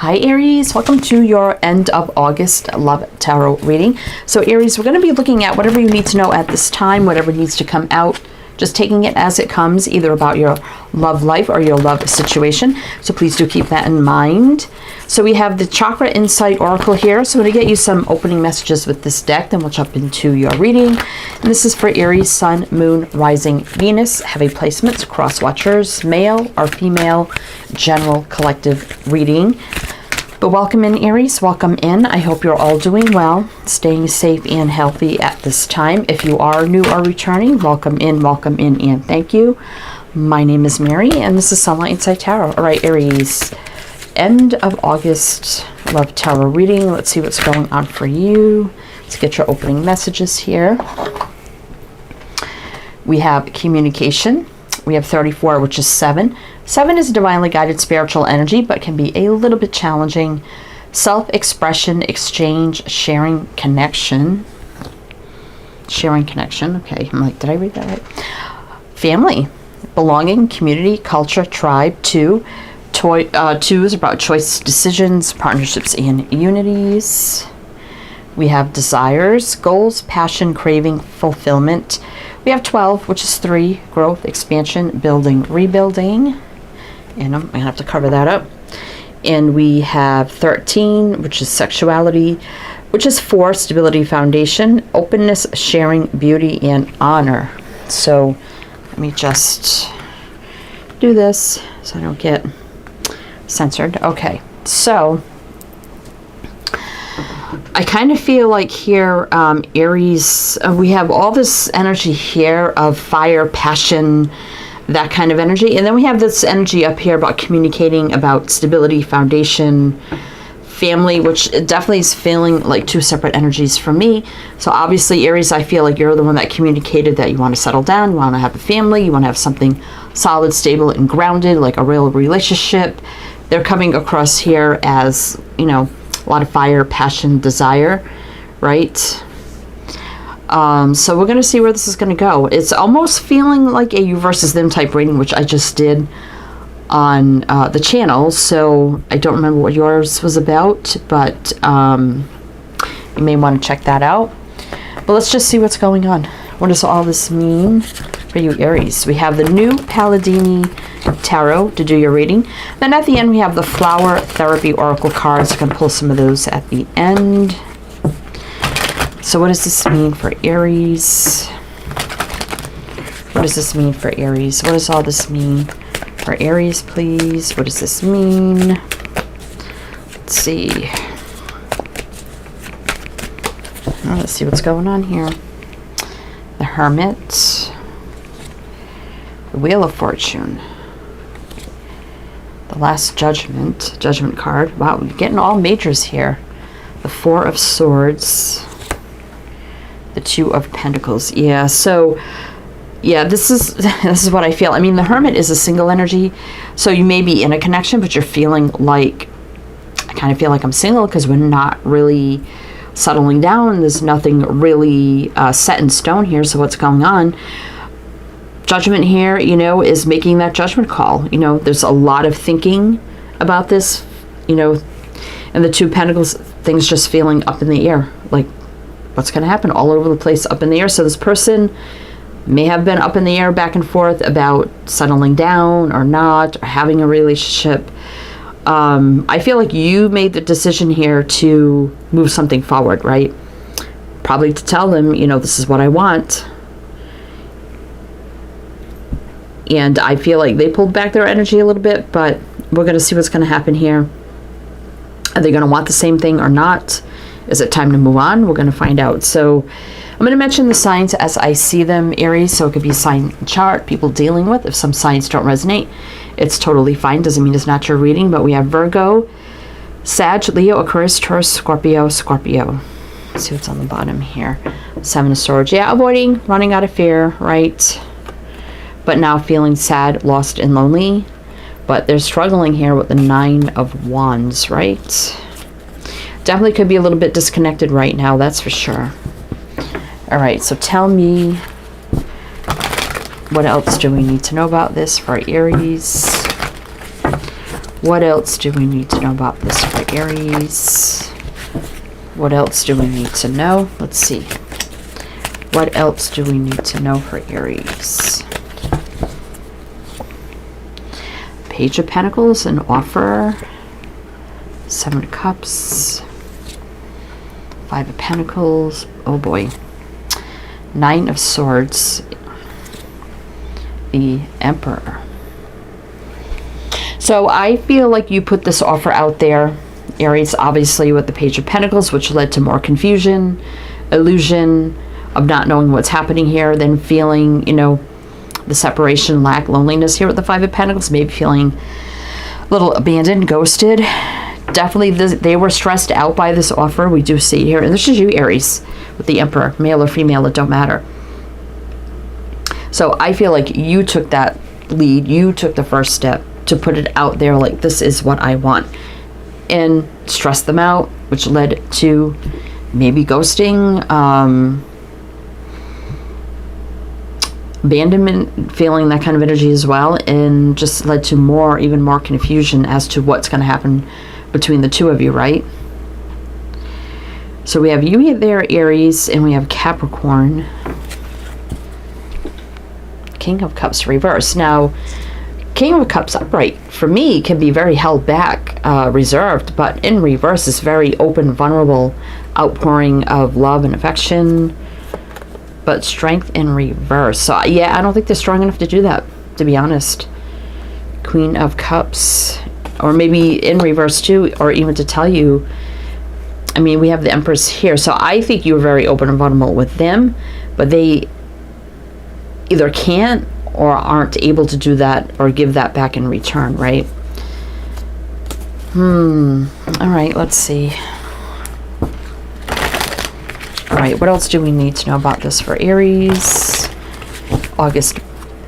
Hi Aries, welcome to your end of August love tarot reading. So Aries, we're going to be looking at whatever you need to know at this time, whatever needs to come out, just taking it as it comes, either about your love life or your love situation. So please do keep that in mind. So we have the Chakra Insight Oracle here. So I'm going to get you some opening messages with this deck, then we'll jump into your reading. And this is for Aries, Sun, Moon, Rising, Venus. Heavy placements, cross watchers, male or female, general collective reading. But welcome in, Aries. Welcome in. I hope you're all doing well, staying safe and healthy at this time. If you are new or returning, welcome in, and thank you. My name is Mary, and this is Sunlight Insight Tarot. All right, Aries. End of August love tarot reading. Let's see what's going on for you. Let's get your opening messages here. We have communication. We have 34, which is 7. 7 is divinely guided spiritual energy, but can be a little bit challenging. Self-expression, exchange, sharing, connection. Sharing connection. Okay, I'm like, did I read that right? Family, belonging, community, culture, tribe. 2. 2 is about choice, decisions, partnerships, and unities. We have desires, goals, passion, craving, fulfillment. We have 12, which is 3, growth, expansion, building, rebuilding. And I'm going to have to cover that up. And we have 13, which is sexuality, which is 4, stability, foundation, openness, sharing, beauty, and honor. So let me just do this so I don't get censored. Okay, so I kind of feel like here, Aries, we have all this energy here of fire, passion, that kind of energy. And then we have this energy up here about communicating, about stability, foundation, family, which definitely is feeling like 2 separate energies for me. So obviously, Aries, I feel like you're the one that communicated that you want to settle down, you want to have a family, you want to have something solid, stable, and grounded, like a real relationship. They're coming across here as, you know, a lot of fire, passion, desire, right? So we're going to see where this is going to go. It's almost feeling like a you versus them type reading, which I just did on the channel. So I don't remember what yours was about, but you may want to check that out. But let's just see what's going on. What does all this mean for you, Aries? We have the new Palladini Tarot to do your reading. Then at the end, we have the Flower Therapy Oracle cards. I'm going to pull some of those at the end. So what does this mean for Aries? What does this mean for Aries? What does all this mean for Aries, please? What does this mean? Let's see. Well, let's see what's going on here. The Hermit. The Wheel of Fortune. The Last Judgment. Judgment card. Wow, we're getting all majors here. The 4 of Swords. The 2 of Pentacles. Yeah, so yeah, this is what I feel. I mean, the Hermit is a single energy, so you may be in a connection, but you're feeling like, I kind of feel like I'm single because we're not really settling down. There's nothing really set in stone here. So what's going on? Judgment here, you know, is making that judgment call. You know, there's a lot of thinking about this, you know, and the 2 Pentacles, things just feeling up in the air, like what's going to happen, all over the place, up in the air. So this person may have been up in the air, back and forth about settling down or not, or having a relationship. I feel like you made the decision here to move something forward, right? Probably to tell them, you know, this is what I want. And I feel like they pulled back their energy a little bit, but we're going to see what's going to happen here. Are they going to want the same thing or not? Is it time to move on? We're going to find out. So I'm going to mention the signs as I see them, Aries. So it could be a sign chart people dealing with. If some signs don't resonate, it's totally fine. Doesn't mean it's not your reading. But we have Virgo, Sag, Leo, Aquarius, Taurus, Scorpio, Scorpio. Let's see what's on the bottom here. 7 of Swords. Yeah, avoiding, running out of fear, right? But now feeling sad, lost, and lonely. But they're struggling here with the 9 of Wands, right? Definitely could be a little bit disconnected right now, that's for sure. All right, so tell me, what else do we need to know about this for Aries? What else do we need to know about this for Aries? What else do we need to know? Let's see. What else do we need to know for Aries? Page of Pentacles, an offer. 7 of Cups. 5 of Pentacles. Oh boy. 9 of Swords. The Emperor. So I feel like you put this offer out there, Aries, obviously with the Page of Pentacles, which led to more confusion, illusion of not knowing what's happening here, then feeling, you know, the separation, lack, loneliness here with the 5 of Pentacles, maybe feeling a little abandoned, ghosted. Definitely they were stressed out by this offer. We do see here, and this is you, Aries, with the Emperor, male or female, it don't matter. So I feel like you took that lead, you took the first step to put it out there like, this is what I want, and stress them out, which led to maybe ghosting, abandonment, feeling that kind of energy as well, and just led to more, even more confusion as to what's going to happen between the two of you, right? So we have you there, Aries, and we have Capricorn. King of Cups reverse. Now, King of Cups upright, for me, can be very held back, reserved, but in reverse is very open, vulnerable, outpouring of love and affection, but strength in reverse. So, yeah, I don't think they're strong enough to do that, to be honest. Queen of Cups, or maybe in reverse too, or even to tell you, I mean, we have the Empress here, so I think you were very open and vulnerable with them, but they either can't or aren't able to do that or give that back in return, right? All right, let's see. All right, what else do we need to know about this for Aries? August,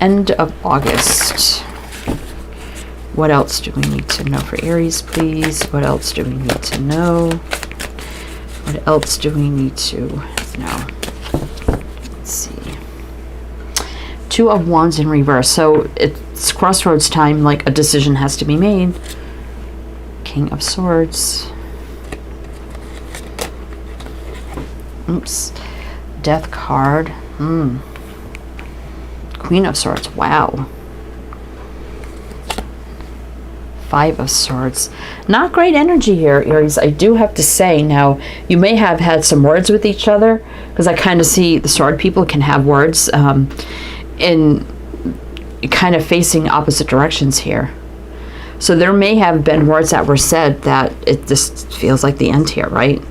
end of August. What else do we need to know for Aries, please? What else do we need to know? What else do we need to know? Let's see. 2 of Wands in reverse. So it's crossroads time, like a decision has to be made. King of Swords. Oops. Death card. Queen of Swords. Wow. 5 of Swords. Not great energy here, Aries, I do have to say. Now, you may have had some words with each other, because I kind of see the sword people can have words in kind of facing opposite directions here. So there may have been words that were said that it just feels like the end here, right?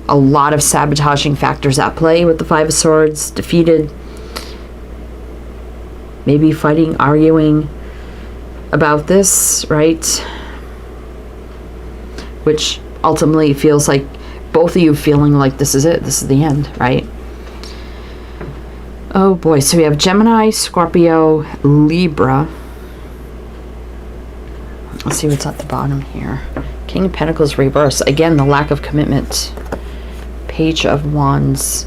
A lot of sabotaging factors at play with the 5 of Swords, defeated, maybe fighting, arguing about this, right? Which ultimately feels like both of you feeling like this is it, this is the end, right? Oh boy, so we have Gemini, Scorpio, Libra. Let's see what's at the bottom here. King of Pentacles reverse. Again, the lack of commitment. Page of Wands.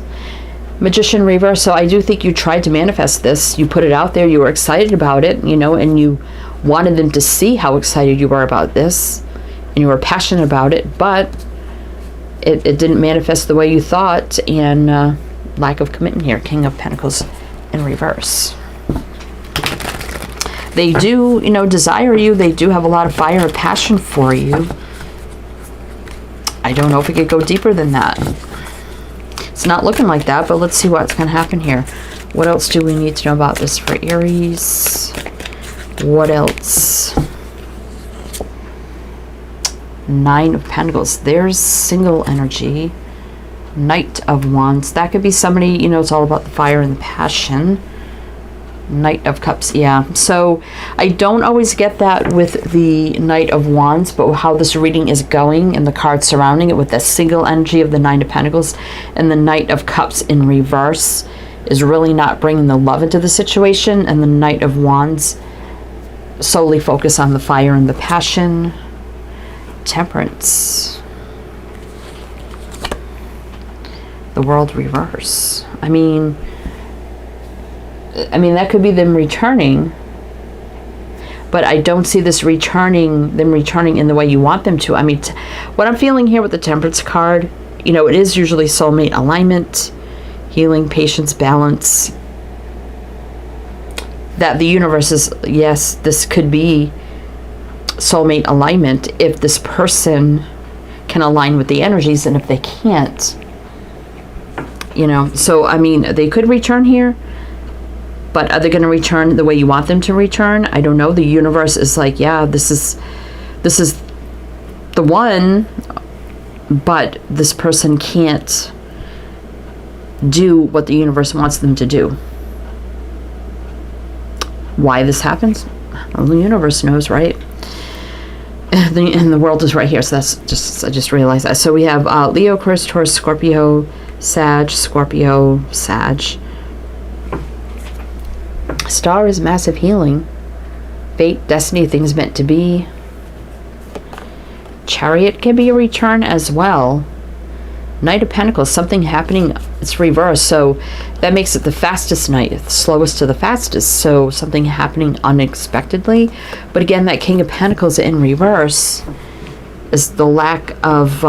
Magician reverse. So I do think you tried to manifest this. You put it out there. You were excited about it, you know, and you wanted them to see how excited you were about this. And you were passionate about it, but it didn't manifest the way you thought. And lack of commitment here. King of Pentacles in reverse. They do, you know, desire you. They do have a lot of fire and passion for you. I don't know if we could go deeper than that. It's not looking like that, but let's see what's going to happen here. What else do we need to know about this for Aries? What else? 9 of Pentacles. There's single energy. Knight of Wands. That could be somebody, you know, it's all about the fire and the passion. Knight of Cups, yeah. So I don't always get that with the Knight of Wands, but how this reading is going and the cards surrounding it with the single energy of the 9 of Pentacles and the Knight of Cups in reverse is really not bringing the love into the situation, and the Knight of Wands solely focus on the fire and the passion. Temperance. The World reverse. I mean, that could be them returning, but I don't see this them returning in the way you want them to. I mean, what I'm feeling here with the Temperance card, you know, it is usually soulmate alignment, healing, patience, balance. That the universe is, yes, this could be soulmate alignment if this person can align with the energies, and if they can't, you know. So I mean, they could return here, but are they going to return the way you want them to return? I don't know. The universe is like, yeah, this is the one, but this person can't do what the universe wants them to do. Why this happens? Well, the universe knows, right? And the world is right here, so that's just, I just realized that. So we have Leo, Aquarius, Taurus, Scorpio, Sag, Scorpio, Sag. Star is massive healing. Fate, destiny, things meant to be. Chariot can be a return as well. Knight of Pentacles, something happening, it's reversed, so that makes it the fastest knight, the slowest to the fastest, so something happening unexpectedly. But again, that King of Pentacles in reverse is the lack of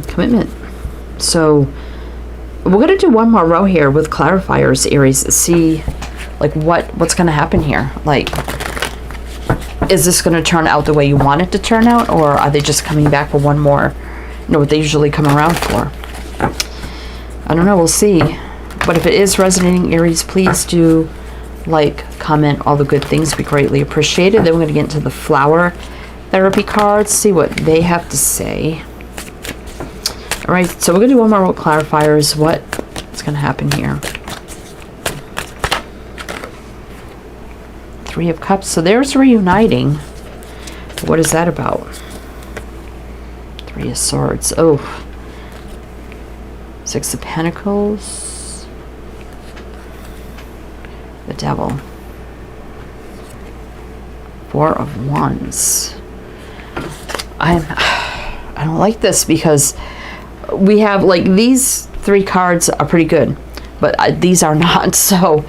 commitment. So we're going to do one more row here with clarifiers, Aries, see like what's going to happen here. Like, is this going to turn out the way you want it to turn out, or are they just coming back for one more? You know what they usually come around for. I don't know, we'll see. But if it is resonating, Aries, please do like, comment, all the good things. We greatly appreciate it. Then we're going to get into the flower therapy cards, see what they have to say. All right, so we're going to do one more with clarifiers. What's going to happen here? Three of Cups. So there's reuniting. What is that about? Three of Swords. Oh. Six of Pentacles. The Devil. Four of Wands. I don't like this because we have, like, these three cards are pretty good, but these are not. So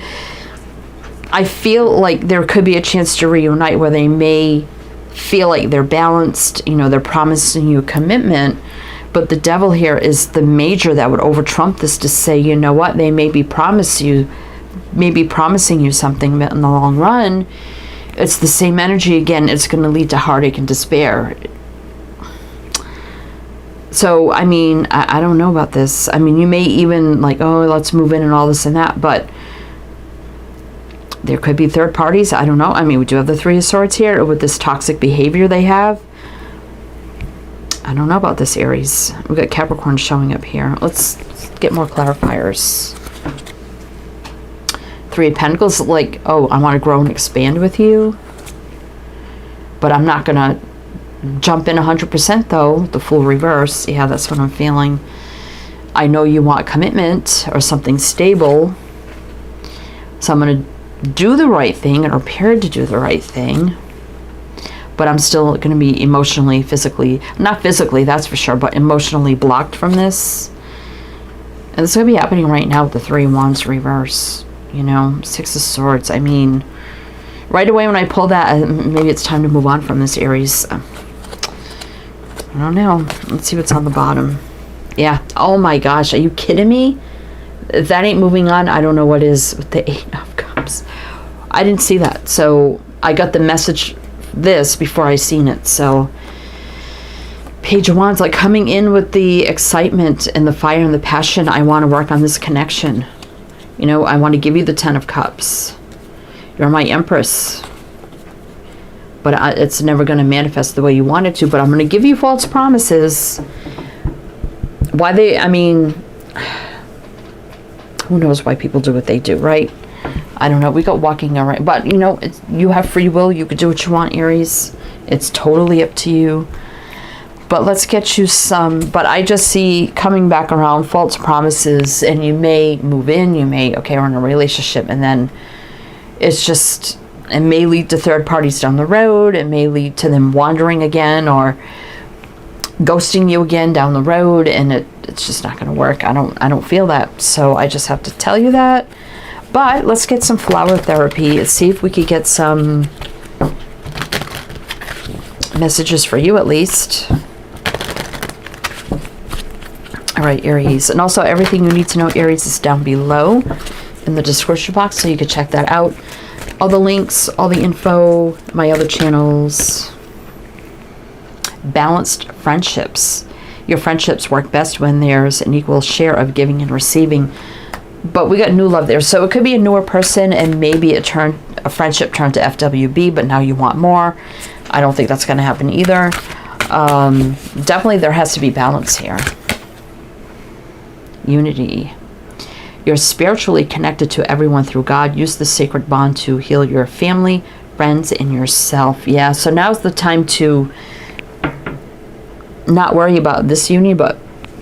I feel like there could be a chance to reunite where they may feel like they're balanced, you know, they're promising you commitment, but the Devil here is the major that would over trump this to say, you know what, they may be promising you something, but in the long run, it's the same energy again. It's going to lead to heartache and despair. So, I mean, I don't know about this. I mean, you may even like, oh, let's move in and all this and that, but there could be third parties. I don't know. I mean, we do have the Three of Swords here with this toxic behavior they have. I don't know about this, Aries. We've got Capricorn showing up here. Let's get more clarifiers. Three of Pentacles, like, oh, I want to grow and expand with you, but I'm not going to jump in 100% though. The Fool reverse. Yeah, that's what I'm feeling. I know you want commitment or something stable, so I'm going to do the right thing and are prepared to do the right thing, but I'm still going to be emotionally, physically, not physically, that's for sure, but emotionally blocked from this. And this is going to be happening right now with the Three of Wands reverse, you know. Six of Swords. I mean, right away when I pull that, maybe it's time to move on from this, Aries. I don't know. Let's see what's on the bottom. Yeah. Oh my gosh, are you kidding me? If that ain't moving on, I don't know what is with the Eight of Cups. I didn't see that, so I got the message this before I seen it. So Page of Wands, like, coming in with the excitement and the fire and the passion. I want to work on this connection. You know, I want to give you the Ten of Cups. You're my Empress, but it's never going to manifest the way you want it to. But I'm going to give you false promises. Why they? I mean, who knows why people do what they do, right? I don't know. We got walking around, but you know, you have free will. You could do what you want, Aries. It's totally up to you. But let's get you some. But I just see coming back around false promises, and you may move in. You may, okay, we're in a relationship, and then it's just, it may lead to third parties down the road. It may lead to them wandering again or ghosting you again down the road, and it's just not going to work. I don't feel that. So I just have to tell you that. But let's get some flower therapy. Let's see if we could get some messages for you at least. All right, Aries. And also everything you need to know, Aries, is down below in the description box, so you can check that out. All the links, all the info, my other channels. Balanced friendships. Your friendships work best when there's an equal share of giving and receiving. But we got new love there. So it could be a newer person and maybe a friendship turned to FWB, but now you want more. I don't think that's going to happen either. Definitely there has to be balance here. Unity. You're spiritually connected to everyone through God. Use the sacred bond to heal your family, friends, and yourself. Yeah, so now's the time to not worry about this union, but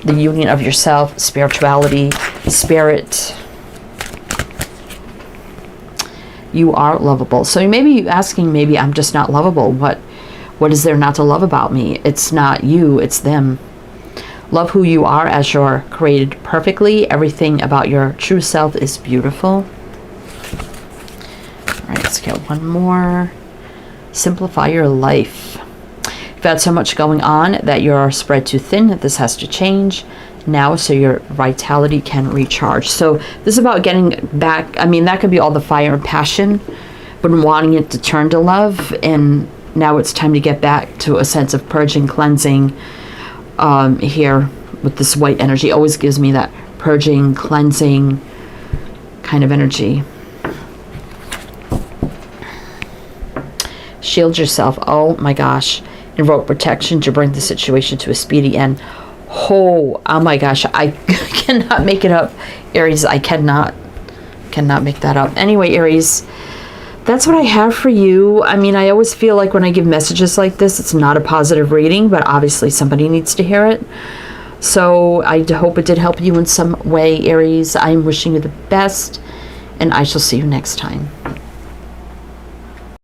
the union of yourself, spirituality, spirit. You are lovable. So you may be asking, maybe I'm just not lovable. What is there not to love about me? It's not you, it's them. Love who you are as you're created perfectly. Everything about your true self is beautiful. All right, let's get one more. Simplify your life. You've had so much going on that you're spread too thin. This has to change now so your vitality can recharge. So this is about getting back. I mean, that could be all the fire and passion, but wanting it to turn to love. And now it's time to get back to a sense of purging, cleansing. Here with this white energy always gives me that purging, cleansing kind of energy. Shield yourself. Oh my gosh. Invoke protection to bring the situation to a speedy end. Oh my gosh. I cannot make it up, Aries. I cannot make that up. Anyway, Aries, that's what I have for you. I mean, I always feel like when I give messages like this, it's not a positive reading, but obviously somebody needs to hear it. So I hope it did help you in some way, Aries. I'm wishing you the best, and I shall see you next time.